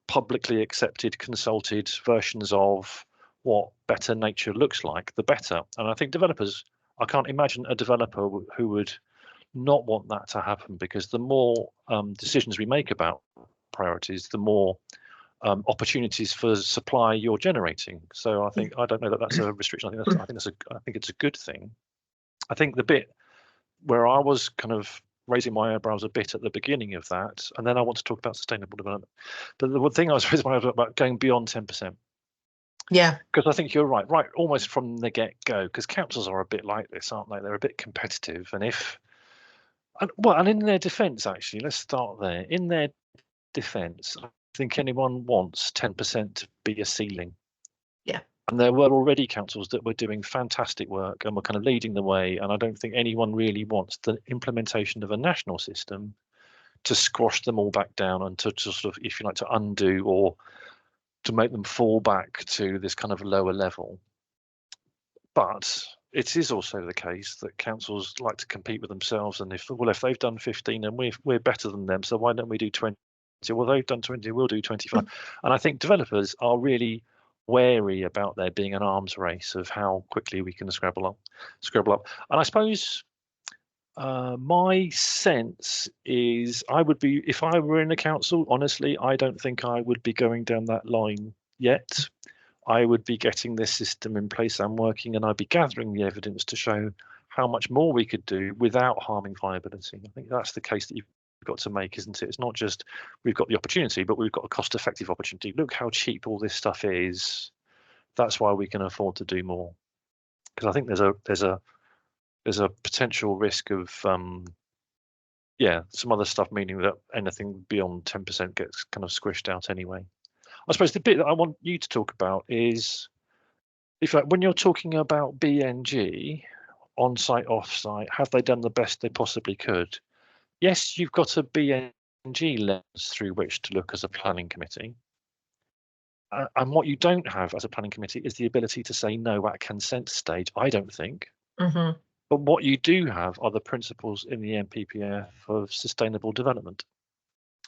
publicly accepted, consulted versions of what better nature looks like, the better. And I think developers, I can't imagine a developer who would not want that to happen, because the more decisions we make about priorities, the more opportunities for supply you're generating. So I think, I don't know that that's a restriction. I think it's a good thing. I think the bit where I was kind of raising my eyebrows a bit at the beginning of that, and then I want to talk about sustainable development. But the one thing I was raising my eyebrows about going beyond 10%. Yeah. Because I think you're right, almost from the get-go, because councils are a bit like this, aren't they? They're a bit competitive, and and in their defence, actually, let's start there. In their defence, I think anyone wants 10% to be a ceiling. Yeah. And there were already councils that were doing fantastic work and were kind of leading the way. And I don't think anyone really wants the implementation of a national system to squash them all back down and to sort of, if you like, to undo or to make them fall back to this kind of lower level. But it is also the case that councils like to compete with themselves, and if they've done 15 and we're better than them, so why don't we do 20? Well, they've done 20, we'll do 25. And I think developers are really wary about there being an arms race of how quickly we can scrabble up. And I suppose my sense is I would be, if I were in a council, honestly, I don't think I would be going down that line yet. I would be getting this system in place and working, and I'd be gathering the evidence to show how much more we could do without harming viability. I think that's the case that you've got to make, isn't it? It's not just we've got the opportunity, but we've got a cost-effective opportunity. Look how cheap all this stuff is. That's why we can afford to do more. Because I think there's a potential risk of some other stuff, meaning that anything beyond 10% gets kind of squished out anyway. I suppose the bit that I want you to talk about is, when you're talking about BNG, on-site, off-site, have they done the best they possibly could? Yes, you've got a BNG lens through which to look as a planning committee. And what you don't have as a planning committee is the ability to say no at consent stage, I don't think. But what you do have are the principles in the NPPF of sustainable development.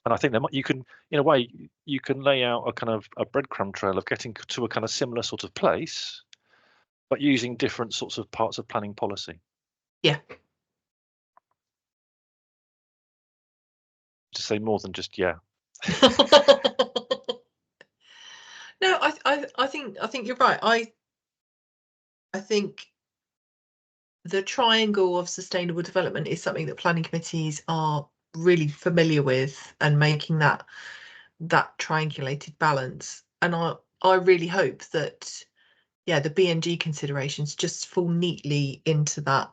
And I think that you can, in a way, you can lay out a kind of a breadcrumb trail of getting to a kind of similar sort of place, but using different sorts of parts of planning policy. Yeah. To say more than just yeah. No, I think you're right. I think the triangle of sustainable development is something that planning committees are really familiar with, and making that triangulated balance. And I really hope that the BNG considerations just fall neatly into that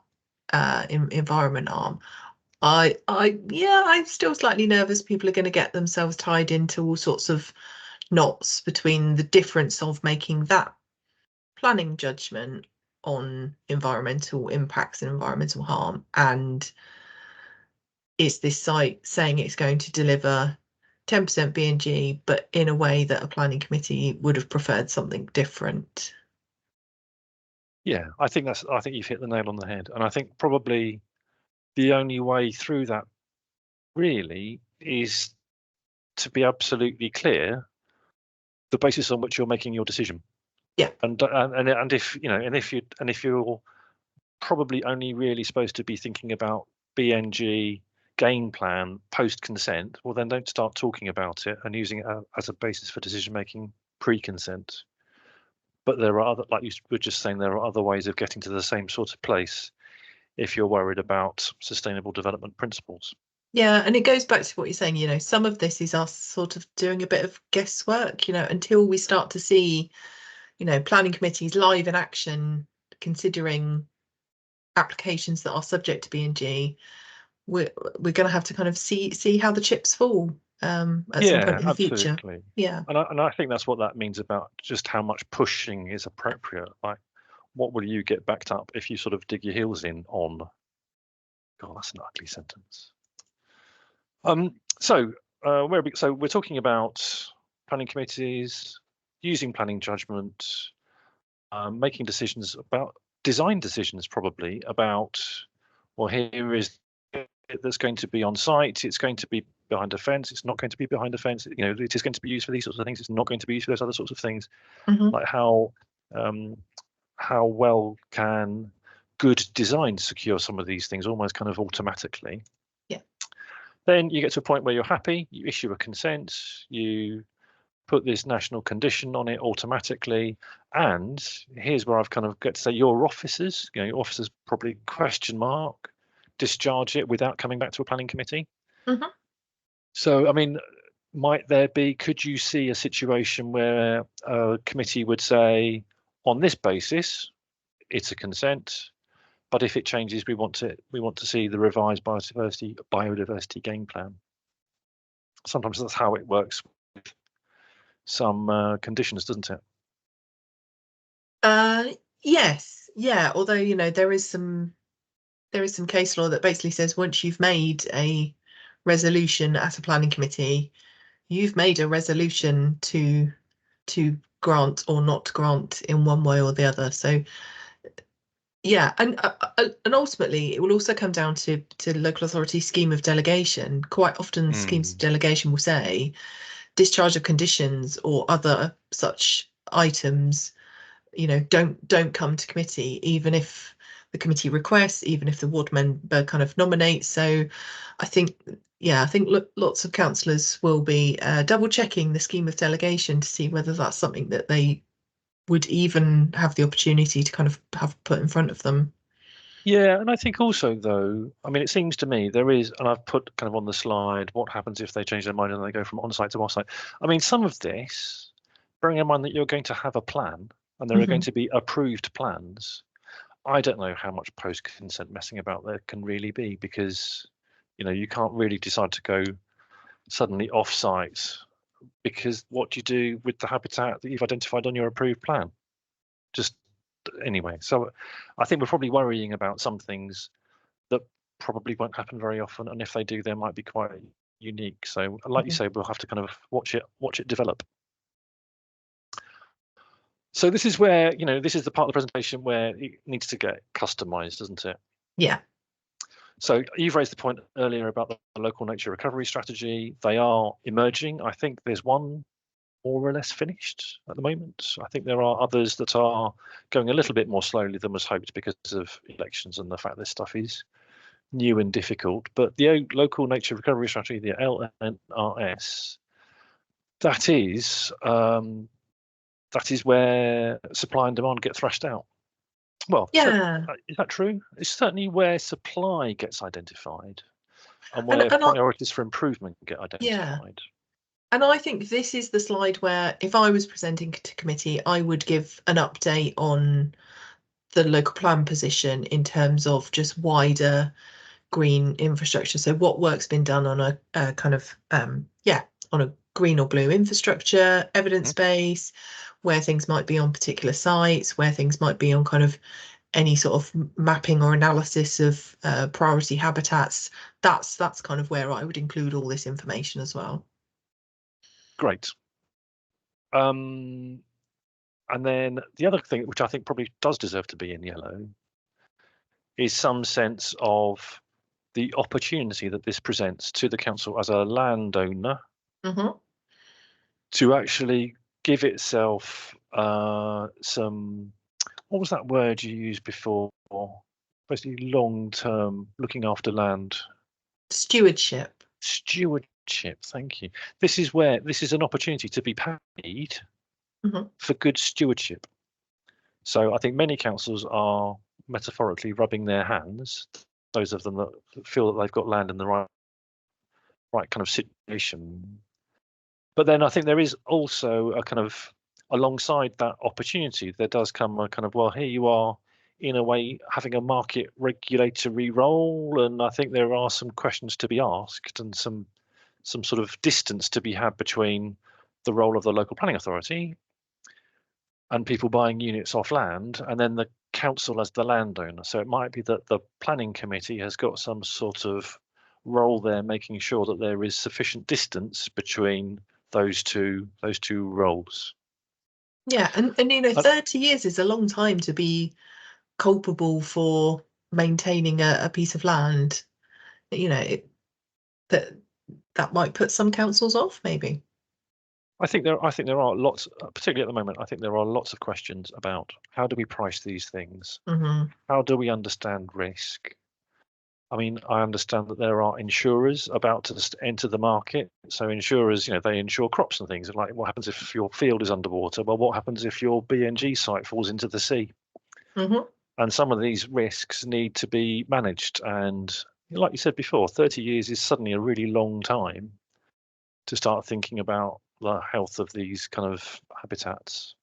environment arm. I'm still slightly nervous people are going to get themselves tied into all sorts of knots between the difference of making that planning judgment on environmental impacts and environmental harm, and is this site saying it's going to deliver 10% BNG, but in a way that a planning committee would have preferred something different. Yeah, I think you've hit the nail on the head. And I think probably the only way through that really is to be absolutely clear the basis on which you're making your decision. Yeah. And if you're probably only really supposed to be thinking about BNG gain plan post consent, well then don't start talking about it and using it as a basis for decision making pre-consent. But there are other, like you were just saying, there are other ways of getting to the same sort of place if you're worried about sustainable development principles. Yeah, and it goes back to what you're saying, some of this is us sort of doing a bit of guesswork, until we start to see, planning committees live in action, considering applications that are subject to BNG. We're going to have to kind of see how the chips fall at some point in the future. Yeah. And I think that's what that means about just how much pushing is appropriate. Like, what will you get backed up if you sort of dig your heels in on? God, that's an ugly sentence. So so we're talking about planning committees, using planning judgment, making decisions about design decisions, probably about, well, here is it that's going to be on site. It's going to be behind a fence. It's not going to be behind a fence. You know, it is going to be used for these sorts of things. It's not going to be used for those other sorts of things. Like how well can good design secure some of these things almost kind of automatically. Yeah. Then you get to a point where you're happy, you issue a consent, you put this national condition on it automatically, and here's where I've kind of got to say your officers, you know, your officers probably question mark, discharge it without coming back to a planning committee. So, I mean, could you see a situation where a committee would say, on this basis, it's a consent, but if it changes, we want to see the revised biodiversity game plan. Sometimes that's how it works with some conditions, doesn't it? Yes, yeah. Although, you know, there is some case law that basically says once you've made a resolution at a planning committee, you've made a resolution to grant or not grant in one way or the other. So yeah, and ultimately it will also come down to local authority scheme of delegation. Quite often schemes of delegation will say discharge of conditions or other such items, you know, don't come to committee, even if the committee requests, even if the ward member kind of nominates. So I think, yeah, I think lots of councillors will be double checking the scheme of delegation to see whether that's something that they would even have the opportunity to kind of have put in front of them. Yeah, and I think also, though, I mean, it seems to me there is, and I've put kind of on the slide, what happens if they change their mind and they go from on-site to off-site. I mean, some of this, bearing in mind that you're going to have a plan and there are going to be approved plans, I don't know how much post-consent messing about there can really be, because, you know, you can't really decide to go suddenly off-site, because what do you do with the habitat that you've identified on your approved plan? Just anyway, so I think we're probably worrying about some things that probably won't happen very often, and if they do, they might be quite unique. So, like you say, we'll have to kind of watch it develop. So this is where, you know, this is the part of the presentation where it needs to get customized, doesn't it? Yeah. So you've raised the point earlier about the local nature recovery strategy. They are emerging. I think there's one more or less finished at the moment. I think there are others that are going a little bit more slowly than was hoped because of elections and the fact this stuff is new and difficult. But the local nature recovery strategy, the LNRS, that is where supply and demand get thrashed out. Well, Yeah. is that true? It's certainly where supply gets identified and where priorities for improvement get identified. And I think this is the slide where, if I was presenting to committee, I would give an update on the local plan position in terms of just wider green infrastructure. So what work's been done on a kind of, on a green or blue infrastructure, evidence base, where things might be on particular sites, where things might be on kind of any sort of mapping or analysis of priority habitats. That's kind of where I would include all this information as well. Great. And then the other thing, which I think probably does deserve to be in yellow, is some sense of the opportunity that this presents to the council as a landowner to actually give itself some, what was that word you used before? Basically long-term looking after land. Stewardship. Stewardship, thank you. This is an opportunity to be paid for good stewardship. So I think many councils are metaphorically rubbing their hands, those of them that feel that they've got land in the right kind of situation. But then I think there is also a kind of, alongside that opportunity, there does come a kind of, well, here you are in a way having a market regulatory role, and I think there are some questions to be asked and some sort of distance to be had between the role of the local planning authority and people buying units off land, and then the council as the landowner. So it might be that the planning committee has got some sort of role there, making sure that there is sufficient distance between those two roles. Yeah, and 30 years is a long time to be culpable for maintaining a piece of land. That might put some councils off, maybe. I think there are lots, particularly at the moment. I think there are lots of questions about how do we price these things? Mm-hmm. How do we understand risk? I mean, I understand that there are insurers about to enter the market. So insurers, they insure crops and things. Like, what happens if your field is underwater? Well, what happens if your BNG site falls into the sea? Mm-hmm. And some of these risks need to be managed. And like you said before, 30 years is suddenly a really long time to start thinking about the health of these kind of habitats.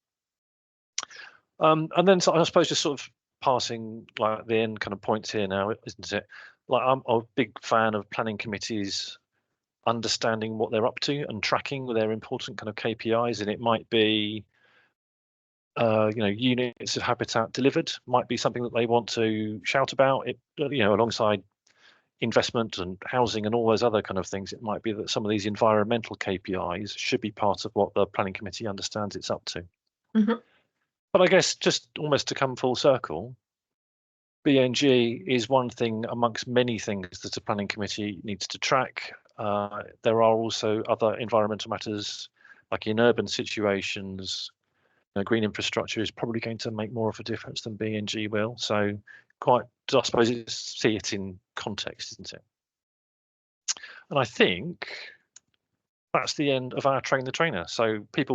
And then, so I suppose, just sort of passing like the end kind of points here now, isn't it? Like, I'm a big fan of planning committees understanding what they're up to and tracking their important kind of KPIs, and it might be units of habitat delivered might be something that they want to shout about it, alongside investment and housing and all those other kind of things. It might be that some of these environmental KPIs should be part of what the planning committee understands it's up to. Mm-hmm. But I guess, just almost to come full circle, BNG is one thing amongst many things that a planning committee needs to track. There are also other environmental matters, like in urban situations. Green infrastructure is probably going to make more of a difference than BNG will. So, I suppose see it in context, isn't it? And I think that's the end of our Train the Trainer. So people